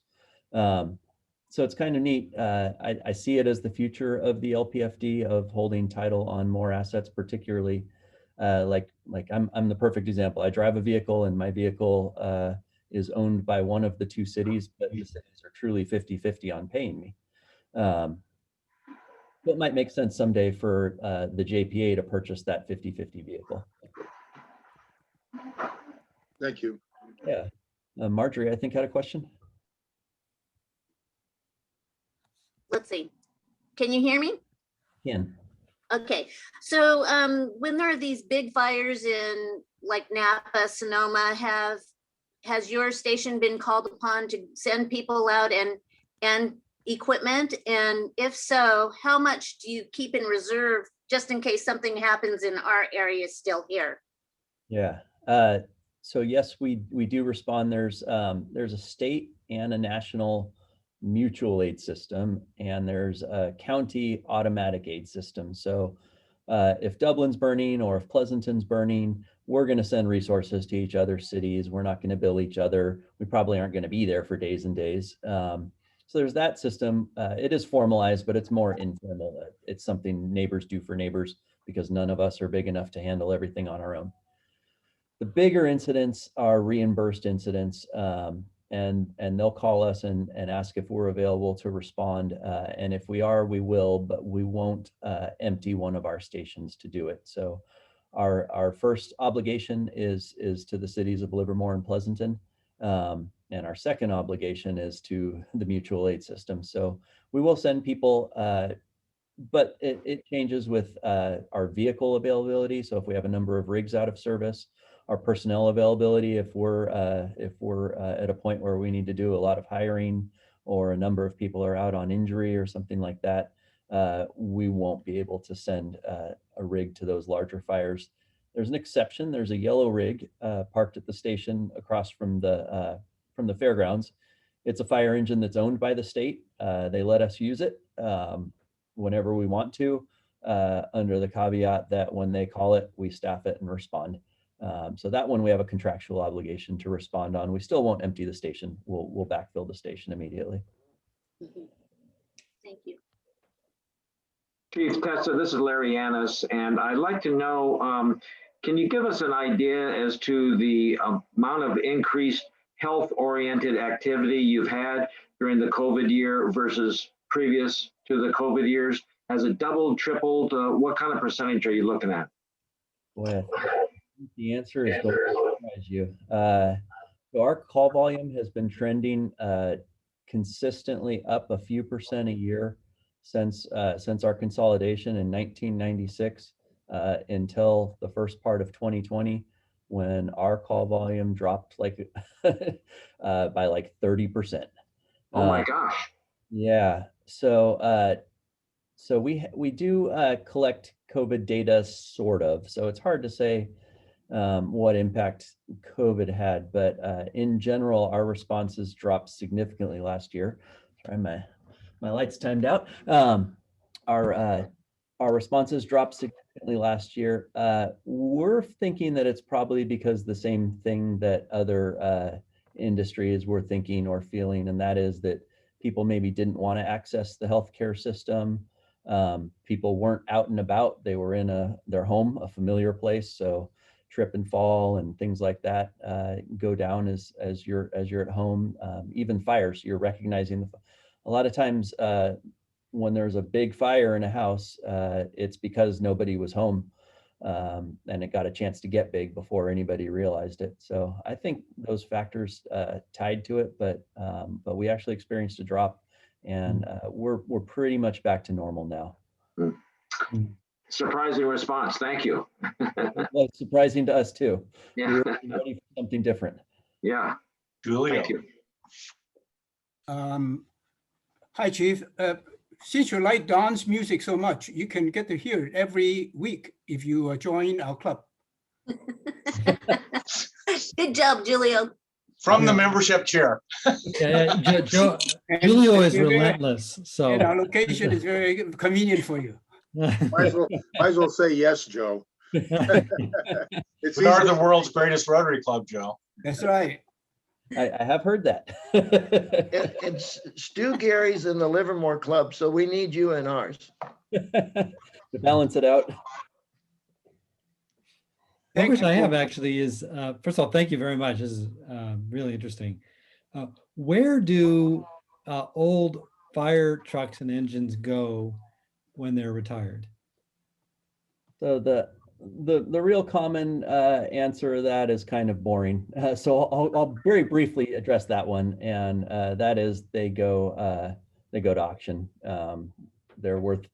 Speaker 18: So it's kind of neat. I see it as the future of the LPFD, of holding title on more assets, particularly like I'm the perfect example. I drive a vehicle, and my vehicle is owned by one of the 2 cities, but the cities are truly 50-50 on paying me. It might make sense someday for the JPA to purchase that 50-50 vehicle.
Speaker 20: Thank you.
Speaker 18: Yeah. Marjorie, I think, had a question.
Speaker 4: Let's see. Can you hear me?
Speaker 18: Ken.
Speaker 4: Okay. So when there are these big fires in like Napa, Sonoma, has your station been called upon to send people out and equipment? And if so, how much do you keep in reserve just in case something happens in our area still here?
Speaker 18: Yeah. So yes, we do respond. There's a state and a national mutual aid system, and there's a county automatic aid system. So if Dublin's burning or if Pleasanton's burning, we're going to send resources to each other's cities. We're not going to bill each other. We probably aren't going to be there for days and days. So there's that system. It is formalized, but it's more informal. It's something neighbors do for neighbors because none of us are big enough to handle everything on our own. The bigger incidents are reimbursed incidents, and they'll call us and ask if we're available to respond. And if we are, we will, but we won't empty one of our stations to do it. So our first obligation is to the cities of Livermore and Pleasanton. And our second obligation is to the mutual aid system. So we will send people, but it changes with our vehicle availability. So if we have a number of rigs out of service, our personnel availability, if we're at a point where we need to do a lot of hiring or a number of people are out on injury or something like that, we won't be able to send a rig to those larger fires. There's an exception. There's a yellow rig parked at the station across from the fairgrounds. It's a fire engine that's owned by the state. They let us use it whenever we want to, under the caveat that when they call it, we staff it and respond. So that one we have a contractual obligation to respond on. We still won't empty the station. We'll backfill the station immediately.
Speaker 4: Thank you.
Speaker 2: Chief Testa, this is Larry Annis, and I'd like to know, can you give us an idea as to the amount of increased health-oriented activity you've had during the COVID year versus previous to the COVID years? Has it doubled, tripled? What kind of percentage are you looking at?
Speaker 18: Boy, the answer is going to surprise you. So our call volume has been trending consistently up a few percent a year since our consolidation in 1996 until the first part of 2020, when our call volume dropped like by like 30%.
Speaker 2: Oh my gosh.
Speaker 18: Yeah. So we do collect COVID data, sort of. So it's hard to say what impact COVID had, but in general, our responses dropped significantly last year. Sorry, my lights timed out. Our responses dropped significantly last year. We're thinking that it's probably because the same thing that other industries were thinking or feeling, and that is that people maybe didn't want to access the healthcare system. People weren't out and about. They were in their home, a familiar place. So trip and fall and things like that go down as you're at home. Even fires, you're recognizing a lot of times when there's a big fire in a house, it's because nobody was home, and it got a chance to get big before anybody realized it. So I think those factors tied to it, but we actually experienced a drop, and we're pretty much back to normal now.
Speaker 2: Surprising response. Thank you.
Speaker 18: Well, it's surprising to us too.
Speaker 2: Yeah.
Speaker 18: We were ready for something different.
Speaker 2: Yeah.
Speaker 1: Julio.
Speaker 2: Thank you.
Speaker 21: Hi, Chief. Since you like dance music so much, you can get to hear it every week if you join our club.
Speaker 4: Good job, Julio.
Speaker 1: From the membership chair.
Speaker 13: Julio is
Speaker 21: And
Speaker 13: relentless. So
Speaker 21: and our location is very convenient for you.
Speaker 20: Might as well say yes, Joe. It's
Speaker 1: We are
Speaker 20: easy.
Speaker 1: the world's greatest Rotary Club, Joe.
Speaker 21: That's right.
Speaker 18: I have heard that.
Speaker 17: And Stu Gary's in the Livermore Club, so we need you in ours.
Speaker 18: To balance it out.
Speaker 13: One question I have actually is, first of all, thank you very much. This is really interesting. Where do old fire trucks and engines go when they're retired?
Speaker 18: So the real common answer to that is kind of boring. So I'll very briefly address that one, and that is they go to auction. They're worth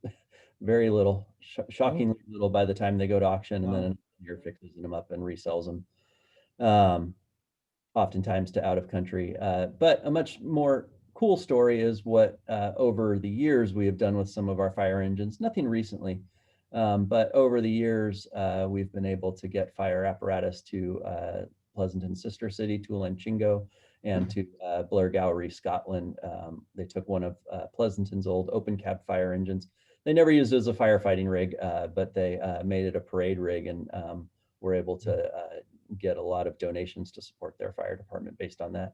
Speaker 18: very little, shockingly little by the time they go to auction, and then another year fixes them up and resells them, oftentimes to out of country. But a much more cool story is what over the years we have done with some of our fire engines. Nothing recently. But over the years, we've been able to get fire apparatus to Pleasanton's sister city, Tualanchingo, and to Blairgowrie, Scotland. They took one of Pleasanton's old open cab fire engines. They never used it as a firefighting rig, but they made it a parade rig, and were able to get a lot of donations to support their fire department based on that.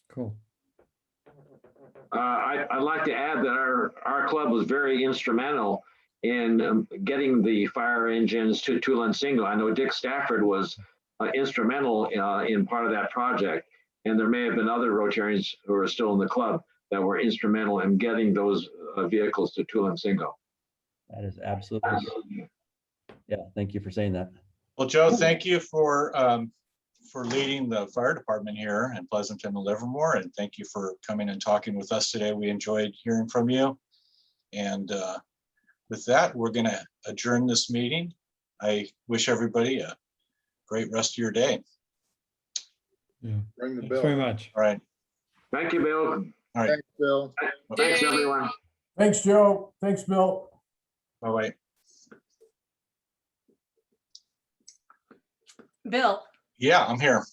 Speaker 13: Cool.
Speaker 2: I'd like to add that our club was very instrumental in getting the fire engines to Tulansingo. I know Dick Stafford was instrumental in part of that project, and there may have been other Rotarians who are still in the club that were instrumental in getting those vehicles to Tulansingo.
Speaker 18: That is absolutely, yeah, thank you for saying that.
Speaker 1: Well, Joe, thank you for leading the fire department here in Pleasanton and Livermore, and thank you for coming and talking with us today. We enjoyed hearing from you. And with that, we're going to adjourn this meeting. I wish everybody a great rest of your day.
Speaker 13: Yeah.
Speaker 20: Ring the
Speaker 13: Thanks
Speaker 20: bell.
Speaker 13: very much.
Speaker 1: All right.
Speaker 2: Thank you, Bill.
Speaker 1: All right.
Speaker 20: Thanks, Bill.
Speaker 2: Thanks, everyone.
Speaker 19: Thanks, Joe. Thanks, Bill.
Speaker 1: Bye-bye.
Speaker 3: Bill,
Speaker 1: Yeah, I'm here.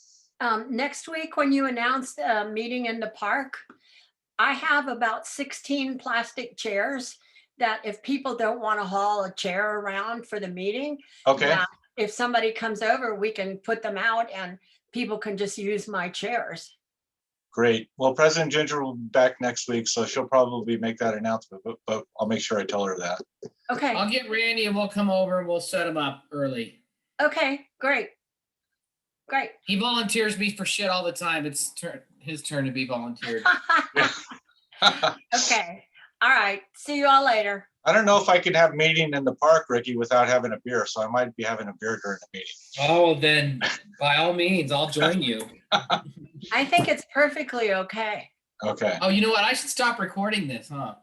Speaker 3: next week when you announce a meeting in the park, I have about 16 plastic chairs that if people don't want to haul a chair around for the meeting,
Speaker 1: Okay.
Speaker 3: that if somebody comes over, we can put them out and people can just use my chairs.
Speaker 1: Great. Well, President Ginger will be back next week, so she'll probably make that announcement, but I'll make sure I tell her that.
Speaker 3: Okay.
Speaker 8: I'll get Randy and we'll come over and we'll set him up early.
Speaker 3: Okay, great. Great.
Speaker 8: He volunteers me for shit all the time. It's his turn to be volunteered.
Speaker 3: Okay. All right. See you all later.
Speaker 1: I don't know if I can have meeting in the park, Ricky, without having a beer, so I might be having a beer during the meeting.
Speaker 8: Oh, then by all means, I'll join you.
Speaker 3: I think it's perfectly okay.
Speaker 1: Okay.
Speaker 8: Oh, you know what? I should stop recording this, huh?